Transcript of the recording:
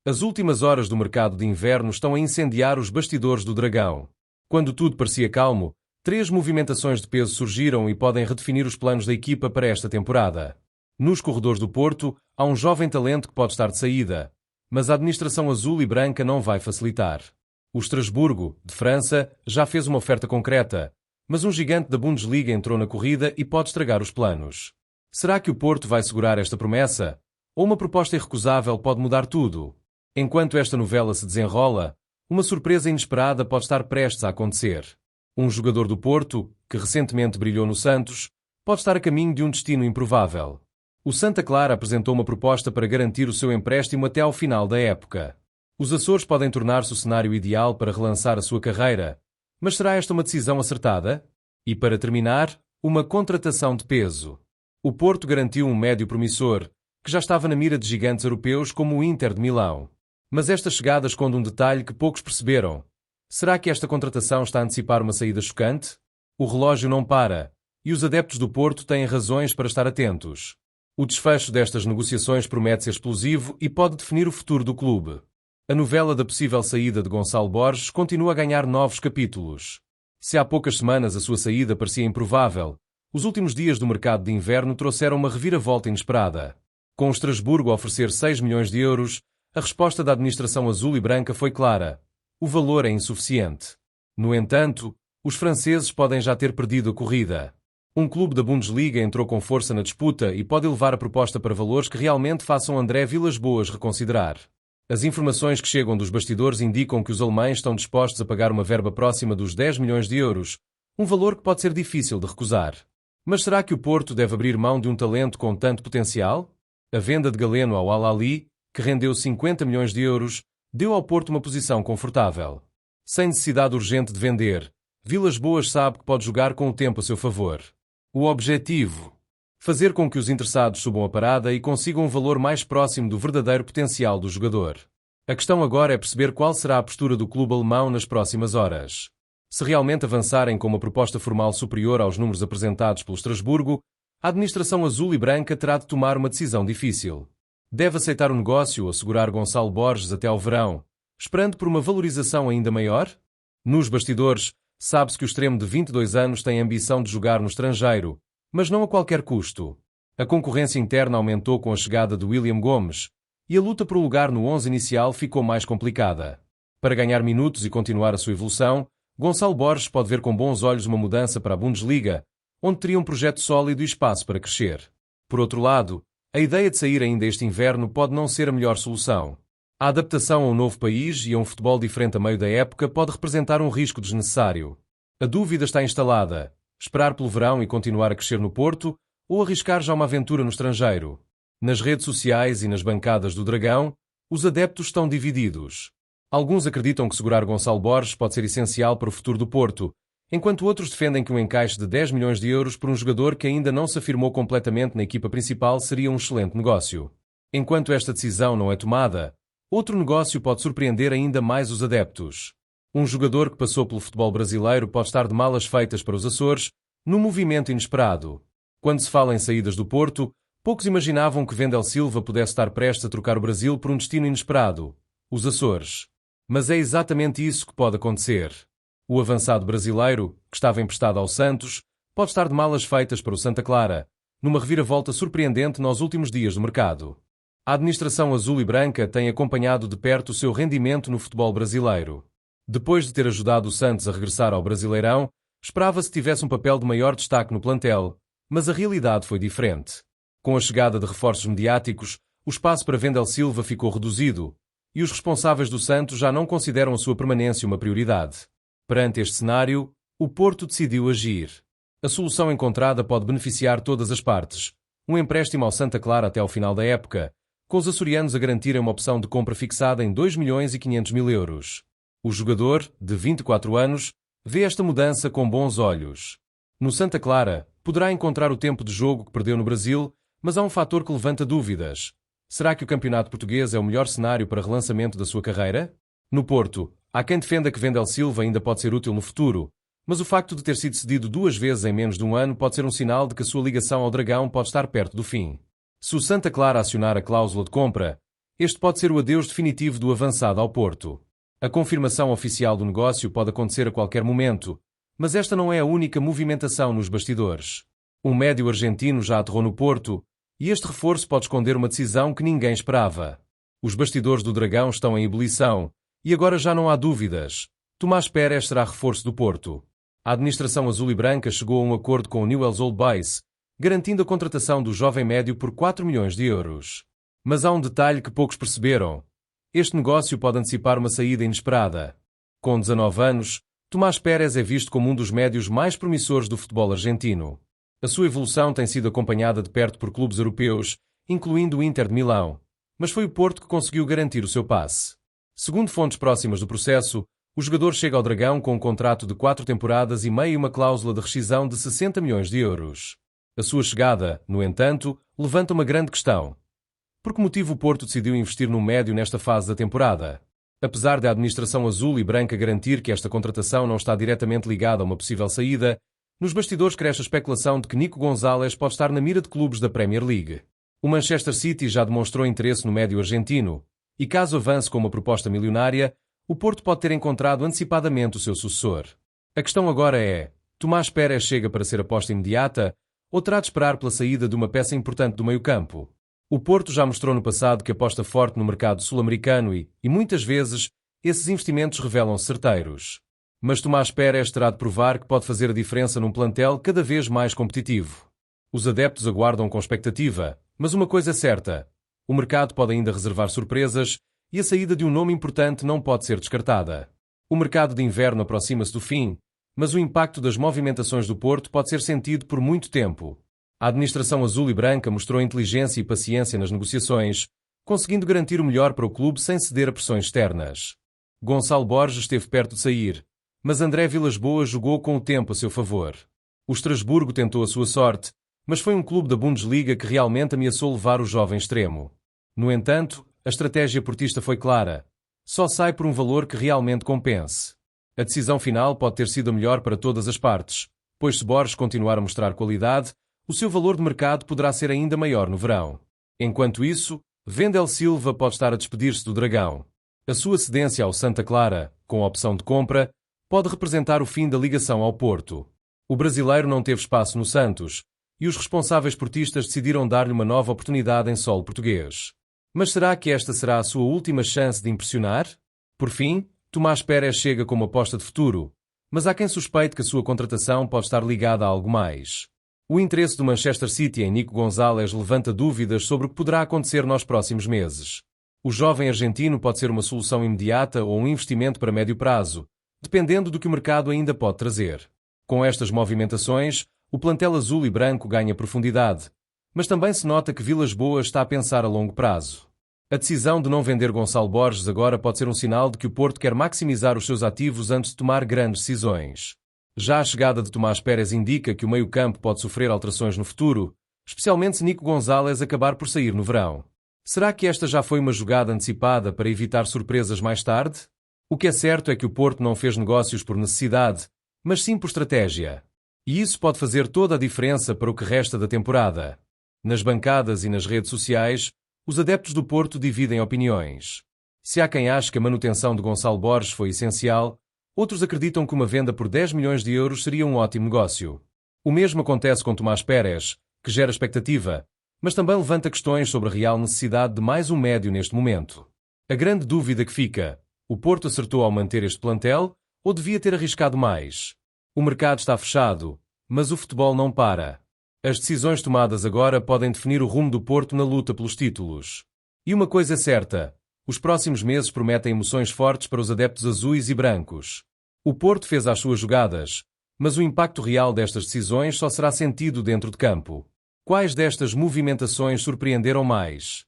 As últimas horas do mercado de inverno estão a incendiar os bastidores do Dragão. Quando tudo parecia calmo, 3 movimentações de peso surgiram e podem redefinir os planos da equipa para esta temporada. Nos corredores do Porto, há um jovem talento que pode estar de saída, mas a administração azul e branca não vai facilitar. O Estrasburgo, de França, já fez uma oferta concreta, mas um gigante da Bundesliga entrou na corrida e pode estragar os planos. Será que o Porto vai segurar esta promessa? Ou uma proposta irrecusável pode mudar tudo? Enquanto esta novela se desenrola, uma surpresa inesperada pode estar prestes a acontecer. Um jogador do Porto, que recentemente brilhou no Santos, pode estar a caminho de um destino improvável. O Santa Clara apresentou uma proposta para garantir o seu empréstimo até ao final da época. Os Açores podem tornar-se o cenário ideal para relançar a sua carreira, mas será esta uma decisão acertada? E para terminar, uma contratação de peso. O Porto garantiu um médio promissor, que já estava na mira de gigantes europeus como o Inter de Milão. Mas esta chegada esconde um detalhe que poucos perceberam. Será que esta contratação está a antecipar uma saída chocante? O relógio não para, e os adeptos do Porto têm razões para estar atentos. O desfecho destas negociações promete ser explosivo e pode definir o futuro do clube. A novela da possível saída de Gonçalo Borges continua a ganhar novos capítulos. Se há poucas semanas a sua saída parecia improvável, os últimos dias do mercado de inverno trouxeram uma reviravolta inesperada. Com o Estrasburgo a oferecer 6 milhões de euros, a resposta da administração azul e branca foi clara. O valor é insuficiente. No entanto, os franceses podem já ter perdido a corrida. Um clube da Bundesliga entrou com força na disputa e pode elevar a proposta para valores que realmente façam André Vilas-Boas reconsiderar. As informações que chegam dos bastidores indicam que os alemães estão dispostos a pagar uma verba próxima dos 10 milhões de euros, um valor que pode ser difícil de recusar. Mas será que o Porto deve abrir mão de um talento com tanto potencial? A venda de Galeno ao Al-Ahly, que rendeu 50 milhões de euros, deu ao Porto uma posição confortável. Sem necessidade urgente de vender, Vilas-Boas sabe que pode jogar com o tempo a seu favor. O objetivo: fazer com que os interessados subam a parada e consigam um valor mais próximo do verdadeiro potencial do jogador. A questão agora é perceber qual será a postura do clube alemão nas próximas horas. Se realmente avançarem com uma proposta formal superior aos números apresentados pelo Estrasburgo, a administração azul e branca terá de tomar uma decisão difícil. Deve aceitar o negócio ou segurar Gonçalo Borges até ao verão, esperando por uma valorização ainda maior? Nos bastidores, sabe-se que o extremo de 22 anos tem a ambição de jogar no estrangeiro, mas não a qualquer custo. A concorrência interna aumentou com a chegada de William Gomes, e a luta por um lugar no 11 inicial ficou mais complicada. Para ganhar minutos e continuar a sua evolução, Gonçalo Borges pode ver com bons olhos uma mudança para a Bundesliga, onde teria um projeto sólido e espaço para crescer. Por outro lado, a ideia de sair ainda este inverno pode não ser a melhor solução. A adaptação a um novo país e a um futebol diferente a meio da época pode representar um risco desnecessário. A dúvida está instalada: esperar pelo verão e continuar a crescer no Porto, ou arriscar já uma aventura no estrangeiro? Nas redes sociais e nas bancadas do Dragão, os adeptos estão divididos. Alguns acreditam que segurar Gonçalo Borges pode ser essencial para o futuro do Porto, enquanto outros defendem que um encaixe de 10 milhões de euros por um jogador que ainda não se afirmou completamente na equipa principal seria um excelente negócio. Enquanto esta decisão não é tomada, outro negócio pode surpreender ainda mais os adeptos. Um jogador que passou pelo futebol brasileiro pode estar de malas feitas para os Açores, num movimento inesperado. Quando se fala em saídas do Porto, poucos imaginavam que Wendel Silva pudesse estar prestes a trocar o Brasil por um destino inesperado: os Açores. Mas é exatamente isso que pode acontecer. O avançado brasileiro, que estava emprestado ao Santos, pode estar de malas feitas para o Santa Clara, numa reviravolta surpreendente nos últimos dias do mercado. A administração azul e branca tem acompanhado de perto o seu rendimento no futebol brasileiro. Depois de ter ajudado o Santos a regressar ao Brasileirão, esperava-se que tivesse um papel de maior destaque no plantel, mas a realidade foi diferente. Com a chegada de reforços mediáticos, o espaço para Wendel Silva ficou reduzido, e os responsáveis do Santos já não consideram a sua permanência uma prioridade. Perante este cenário, o Porto decidiu agir. A solução encontrada pode beneficiar todas as partes: um empréstimo ao Santa Clara até ao final da época, com os açorianos a garantirem uma opção de compra fixada em 2 milhões e 500 mil euros. O jogador, de 24 anos, vê esta mudança com bons olhos. No Santa Clara, poderá encontrar o tempo de jogo que perdeu no Brasil, mas há um fator que levanta dúvidas. Será que o campeonato português é o melhor cenário para relançamento da sua carreira? No Porto, há quem defenda que Wendel Silva ainda pode ser útil no futuro, mas o facto de ter sido cedido 2 vezes em menos de um ano pode ser um sinal de que a sua ligação ao Dragão pode estar perto do fim. Se o Santa Clara acionar a cláusula de compra, Este pode ser o adeus definitivo do avançado ao Porto. A confirmação oficial do negócio pode acontecer a qualquer momento, mas esta não é a única movimentação nos bastidores. Um médio argentino já aterrou no Porto, e este reforço pode esconder uma decisão que ninguém esperava. Os bastidores do Dragão estão em ebulição, e agora já não há dúvidas. Tomás Pérez será reforço do Porto. A administração azul e branca chegou a um acordo com o Newell's Old Boys, garantindo a contratação do jovem médio por 4 milhões de euros. Mas há um detalhe que poucos perceberam. Este negócio pode antecipar uma saída inesperada. Com 19 anos, Tomás Pérez é visto como um dos médios mais promissores do futebol argentino. A sua evolução tem sido acompanhada de perto por clubes europeus, incluindo o Inter de Milão, mas foi o Porto que conseguiu garantir o seu passe. Segundo fontes próximas do processo, o jogador chega ao Dragão com um contrato de 4 temporadas e meia e uma cláusula de rescisão de 60 milhões de euros. A sua chegada, no entanto, levanta uma grande questão. Por que motivo o Porto decidiu investir no médio nesta fase da temporada? Apesar da administração azul e branca garantir que esta contratação não está diretamente ligada a uma possível saída, nos bastidores cresce a especulação de que Nico Gonzalez pode estar na mira de clubes da Premier League. O Manchester City já demonstrou interesse no médio argentino, e caso avance com uma proposta milionária, o Porto pode ter encontrado antecipadamente o seu sucessor. A questão agora é, Tomás Pérez chega para ser aposta imediata ou terá de esperar pela saída de uma peça importante do meio-campo? O Porto já mostrou no passado que aposta forte no mercado sul-americano e muitas vezes, esses investimentos revelam-se certeiros. Mas Tomás Pérez terá de provar que pode fazer a diferença num plantel cada vez mais competitivo. Os adeptos aguardam com expectativa, mas uma coisa é certa, o mercado pode ainda reservar surpresas e a saída de um nome importante não pode ser descartada. O mercado de inverno aproxima-se do fim, mas o impacto das movimentações do Porto pode ser sentido por muito tempo. A administração azul e branca mostrou inteligência e paciência nas negociações, conseguindo garantir o melhor para o clube sem ceder a pressões externas. Gonçalo Borges esteve perto de sair, mas André Vilas-Boas jogou com o tempo a seu favor. O Estrasburgo tentou a sua sorte, mas foi um clube da Bundesliga que realmente ameaçou levar o jovem extremo. No entanto, a estratégia portista foi clara. Só sai por um valor que realmente compense. A decisão final pode ter sido a melhor para todas as partes, pois se Borges continuar a mostrar qualidade, o seu valor de mercado poderá ser ainda maior no verão. Enquanto isso, Wendel Silva pode estar a despedir-se do Dragão. A sua cedência ao Santa Clara, com a opção de compra, pode representar o fim da ligação ao Porto. O brasileiro não teve espaço no Santos, e os responsáveis portistas decidiram dar-lhe uma nova oportunidade em solo português. Mas será que esta será a sua última chance de impressionar? Por fim, Tomás Pérez chega como aposta de futuro, mas há quem suspeite que a sua contratação pode estar ligada a algo mais. O interesse do Manchester City em Nico Gonzalez levanta dúvidas sobre o que poderá acontecer nos próximos meses. O jovem argentino pode ser uma solução imediata ou um investimento para médio prazo, dependendo do que o mercado ainda pode trazer. Com estas movimentações, o plantel azul e branco ganha profundidade, mas também se nota que Vilas-Boas está a pensar a longo prazo. A decisão de não vender Gonçalo Borges agora pode ser um sinal de que o Porto quer maximizar os seus ativos antes de tomar grandes decisões. Já a chegada de Tomás Pérez indica que o meio-campo pode sofrer alterações no futuro, especialmente se Nico Gonzalez acabar por sair no verão. Será que esta já foi uma jogada antecipada para evitar surpresas mais tarde? O que é certo é que o Porto não fez negócios por necessidade, mas sim por estratégia. E isso pode fazer toda a diferença para o que resta da temporada. Nas bancadas e nas redes sociais, os adeptos do Porto dividem opiniões. Se há quem ache que a manutenção de Gonçalo Borges foi essencial, outros acreditam que uma venda por 10 milhões de euros seria um ótimo negócio. O mesmo acontece com Tomás Pérez, que gera expectativa, mas também levanta questões sobre a real necessidade de mais um médio neste momento. A grande dúvida que fica: o Porto acertou ao manter este plantel ou devia ter arriscado mais? O mercado está fechado, mas o futebol não para. As decisões tomadas agora podem definir o rumo do Porto na luta pelos títulos. E uma coisa é certa: os próximos meses prometem emoções fortes para os adeptos azuis e brancos. O Porto fez as suas jogadas, mas o impacto real destas decisões só será sentido dentro de campo. Quais destas movimentações surpreenderam mais?